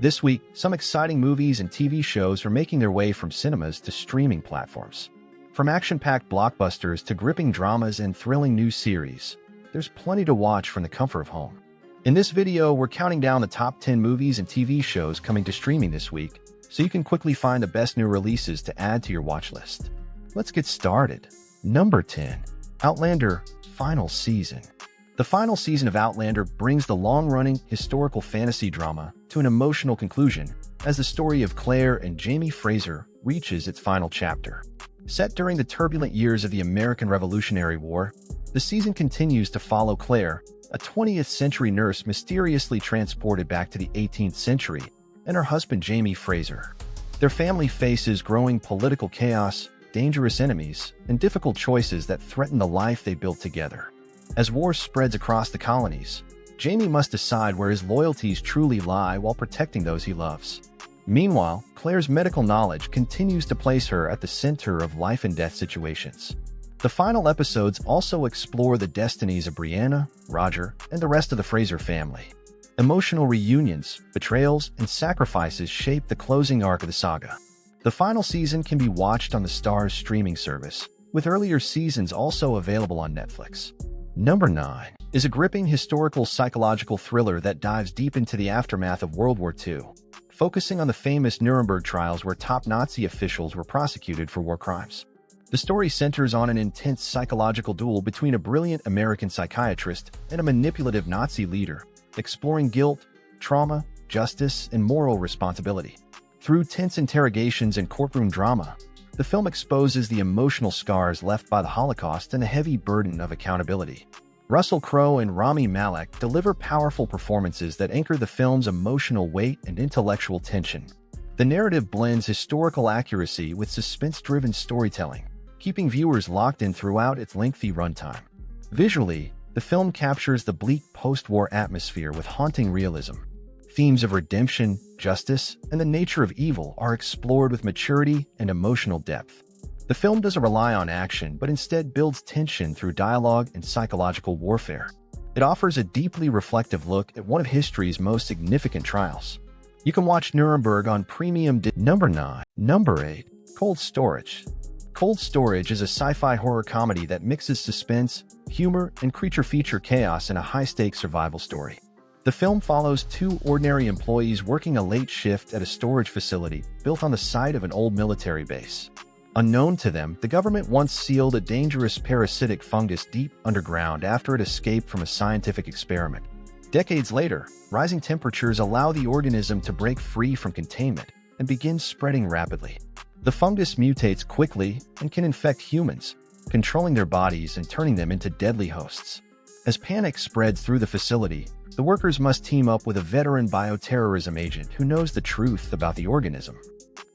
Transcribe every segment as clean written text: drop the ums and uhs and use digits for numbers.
This week, some exciting movies and TV shows are making their way from cinemas to streaming platforms. From action-packed blockbusters to gripping dramas and thrilling new series, there's plenty to watch from the comfort of home. In this video, we're counting down the top 10 movies and TV shows coming to streaming this week, so you can quickly find the best new releases to add to your watch list. Let's get started. Number 10. Outlander Final Season. The final season of Outlander brings the long-running historical fantasy drama to an emotional conclusion as the story of Claire and Jamie Fraser reaches its final chapter. Set during the turbulent years of the American Revolutionary War, the season continues to follow Claire, a 20th-century nurse mysteriously transported back to the 18th century, and her husband Jamie Fraser. Their family faces growing political chaos, dangerous enemies, and difficult choices that threaten the life they built together. As war spreads across the colonies, Jamie must decide where his loyalties truly lie while protecting those he loves. Meanwhile, Claire's medical knowledge continues to place her at the center of life-and-death situations. The final episodes also explore the destinies of Brianna, Roger, and the rest of the Fraser family. Emotional reunions, betrayals, and sacrifices shape the closing arc of the saga. The final season can be watched on the Starz streaming service, with earlier seasons also available on Netflix. Number 9 is a gripping historical psychological thriller that dives deep into the aftermath of World War II, focusing on the famous Nuremberg trials where top Nazi officials were prosecuted for war crimes. The story centers on an intense psychological duel between a brilliant American psychiatrist and a manipulative Nazi leader, exploring guilt, trauma, justice, and moral responsibility. Through tense interrogations and courtroom drama, the film exposes the emotional scars left by the Holocaust and the heavy burden of accountability. Russell Crowe and Rami Malek deliver powerful performances that anchor the film's emotional weight and intellectual tension. The narrative blends historical accuracy with suspense-driven storytelling, keeping viewers locked in throughout its lengthy runtime. Visually, the film captures the bleak post-war atmosphere with haunting realism. Themes of redemption, justice, and the nature of evil are explored with maturity and emotional depth. The film doesn't rely on action, but instead builds tension through dialogue and psychological warfare. It offers a deeply reflective look at one of history's most significant trials. You can watch Nuremberg on premium. Number 9. Number 8. Cold Storage. Cold Storage is a sci-fi horror comedy that mixes suspense, humor, and creature feature chaos in a high-stakes survival story. The film follows two ordinary employees working a late shift at a storage facility built on the site of an old military base. Unknown to them, the government once sealed a dangerous parasitic fungus deep underground after it escaped from a scientific experiment. Decades later, rising temperatures allow the organism to break free from containment and begin spreading rapidly. The fungus mutates quickly and can infect humans, controlling their bodies and turning them into deadly hosts. As panic spreads through the facility, the workers must team up with a veteran bioterrorism agent who knows the truth about the organism.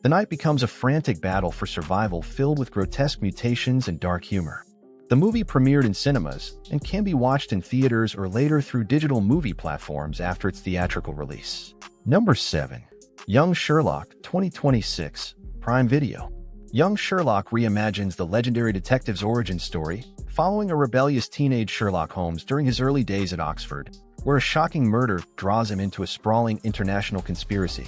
The night becomes a frantic battle for survival filled with grotesque mutations and dark humor. The movie premiered in cinemas and can be watched in theaters or later through digital movie platforms after its theatrical release. Number 7. Young Sherlock 2026, Prime Video. Young Sherlock reimagines the legendary detective's origin story, following a rebellious teenage Sherlock Holmes during his early days at Oxford, where a shocking murder draws him into a sprawling international conspiracy.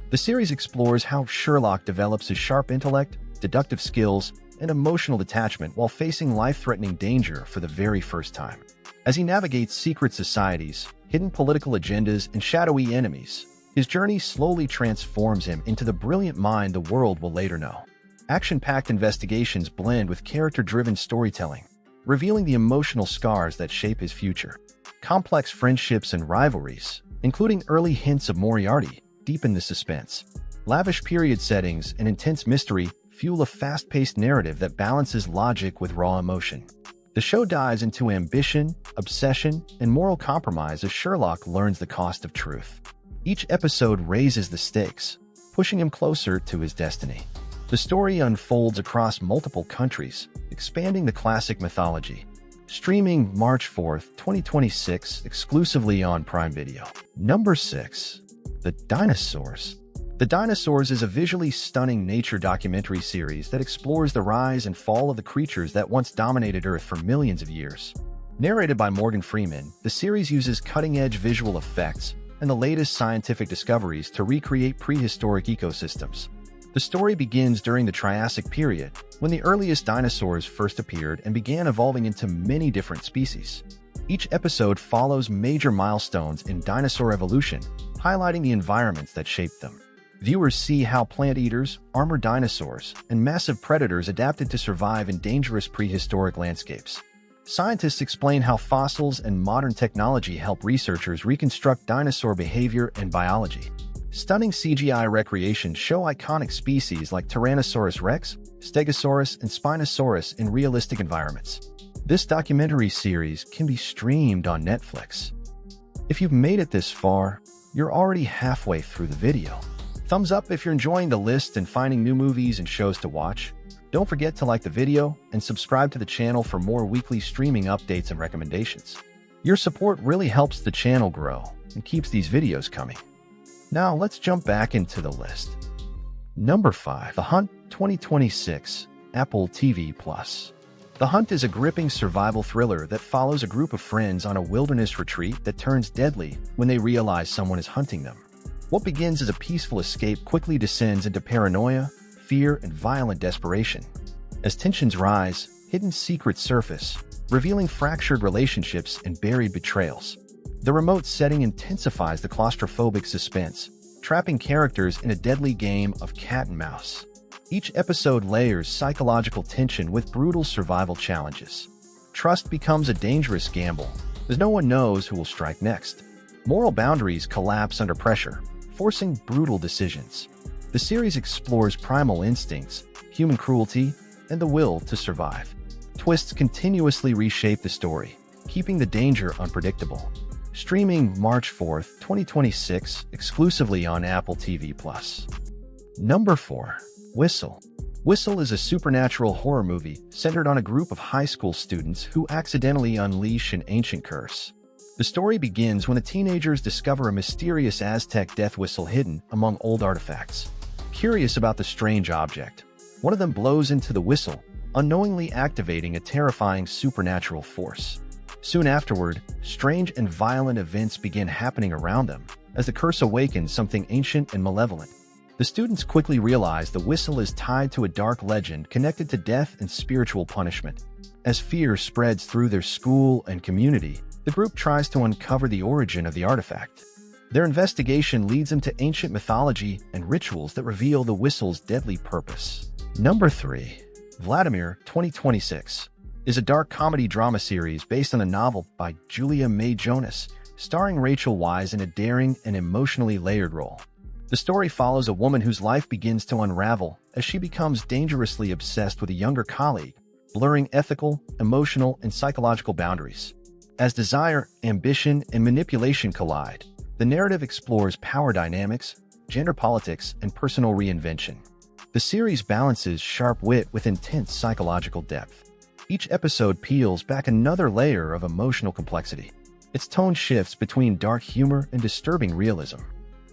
The series explores how Sherlock develops his sharp intellect, deductive skills, and emotional detachment while facing life-threatening danger for the very first time. As he navigates secret societies, hidden political agendas, and shadowy enemies, his journey slowly transforms him into the brilliant mind the world will later know. Action-packed investigations blend with character-driven storytelling, revealing the emotional scars that shape his future. Complex friendships and rivalries, including early hints of Moriarty, deepen the suspense. Lavish period settings and intense mystery fuel a fast-paced narrative that balances logic with raw emotion. The show dives into ambition, obsession, and moral compromise as Sherlock learns the cost of truth. Each episode raises the stakes, pushing him closer to his destiny. The story unfolds across multiple countries, expanding the classic mythology. Streaming March 4th, 2026, exclusively on Prime Video. Number 6. The Dinosaurs. The Dinosaurs is a visually stunning nature documentary series that explores the rise and fall of the creatures that once dominated Earth for millions of years. Narrated by Morgan Freeman, the series uses cutting-edge visual effects and the latest scientific discoveries to recreate prehistoric ecosystems. The story begins during the Triassic period, when the earliest dinosaurs first appeared and began evolving into many different species. Each episode follows major milestones in dinosaur evolution, highlighting the environments that shaped them. Viewers see how plant eaters, armored dinosaurs, and massive predators adapted to survive in dangerous prehistoric landscapes. Scientists explain how fossils and modern technology help researchers reconstruct dinosaur behavior and biology. Stunning CGI recreations show iconic species like Tyrannosaurus rex, Stegosaurus, and Spinosaurus in realistic environments. This documentary series can be streamed on Netflix. If you've made it this far, you're already halfway through the video. Thumbs up if you're enjoying the list and finding new movies and shows to watch. Don't forget to like the video and subscribe to the channel for more weekly streaming updates and recommendations. Your support really helps the channel grow and keeps these videos coming. Now let's jump back into the list. Number 5. The Hunt 2026, Apple TV+. The Hunt is a gripping survival thriller that follows a group of friends on a wilderness retreat that turns deadly when they realize someone is hunting them. What begins as a peaceful escape quickly descends into paranoia, fear, and violent desperation. As tensions rise, hidden secrets surface, revealing fractured relationships and buried betrayals. The remote setting intensifies the claustrophobic suspense, trapping characters in a deadly game of cat and mouse. Each episode layers psychological tension with brutal survival challenges. Trust becomes a dangerous gamble, as no one knows who will strike next. Moral boundaries collapse under pressure, forcing brutal decisions. The series explores primal instincts, human cruelty, and the will to survive. Twists continuously reshape the story, keeping the danger unpredictable. Streaming March 4th, 2026, exclusively on Apple TV+. Number 4. Whistle. Whistle is a supernatural horror movie centered on a group of high school students who accidentally unleash an ancient curse. The story begins when the teenagers discover a mysterious Aztec death whistle hidden among old artifacts. Curious about the strange object, one of them blows into the whistle, unknowingly activating a terrifying supernatural force. Soon afterward, strange and violent events begin happening around them as the curse awakens something ancient and malevolent. The students quickly realize the whistle is tied to a dark legend connected to death and spiritual punishment. As fear spreads through their school and community, the group tries to uncover the origin of the artifact. Their investigation leads them to ancient mythology and rituals that reveal the whistle's deadly purpose. Number 3. Vladimir 2026 is a dark comedy drama series based on a novel by Julia May Jonas, starring Rachel Weisz in a daring and emotionally layered role. The story follows a woman whose life begins to unravel as she becomes dangerously obsessed with a younger colleague, blurring ethical, emotional, and psychological boundaries. As desire, ambition, and manipulation collide, the narrative explores power dynamics, gender politics, and personal reinvention. The series balances sharp wit with intense psychological depth. Each episode peels back another layer of emotional complexity. Its tone shifts between dark humor and disturbing realism.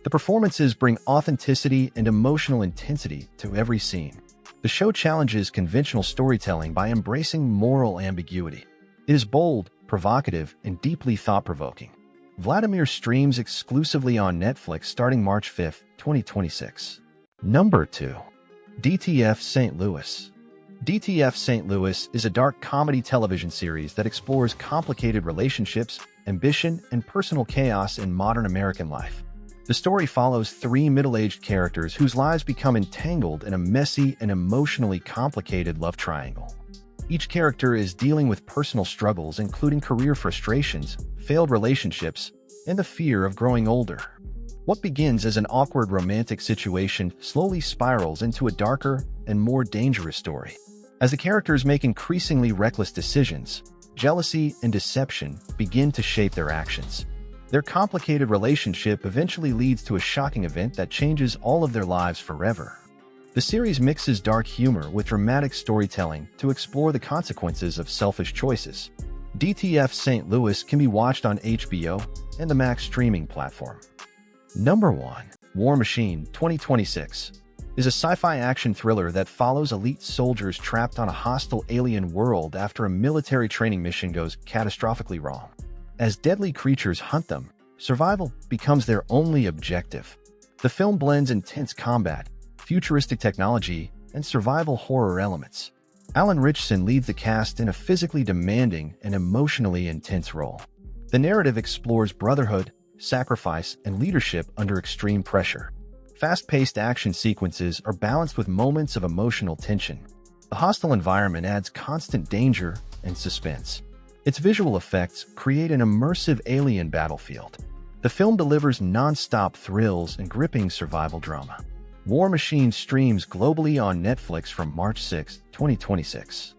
The performances bring authenticity and emotional intensity to every scene. The show challenges conventional storytelling by embracing moral ambiguity. It is bold, provocative, and deeply thought-provoking. Vladimir streams exclusively on Netflix starting March 5th, 2026. Number 2. DTF St. Louis. DTF St. Louis is a dark comedy television series that explores complicated relationships, ambition, and personal chaos in modern American life. The story follows 3 middle-aged characters whose lives become entangled in a messy and emotionally complicated love triangle. Each character is dealing with personal struggles including career frustrations, failed relationships, and the fear of growing older. What begins as an awkward romantic situation slowly spirals into a darker and more dangerous story. As the characters make increasingly reckless decisions, jealousy and deception begin to shape their actions. Their complicated relationship eventually leads to a shocking event that changes all of their lives forever. The series mixes dark humor with dramatic storytelling to explore the consequences of selfish choices. DTF St. Louis can be watched on HBO and the Max streaming platform. Number 1. War Machine 2026 is a sci-fi action thriller that follows elite soldiers trapped on a hostile alien world after a military training mission goes catastrophically wrong. As deadly creatures hunt them, Survival becomes their only objective. The film blends intense combat, futuristic technology, and survival horror elements. Alan Ritchson leads the cast in a physically demanding and emotionally intense role. The narrative explores brotherhood, sacrifice, and leadership under extreme pressure. Fast-paced action sequences are balanced with moments of emotional tension. The hostile environment adds constant danger and suspense. Its visual effects create an immersive alien battlefield. The film delivers non-stop thrills and gripping survival drama. War Machine streams globally on Netflix from March 6, 2026.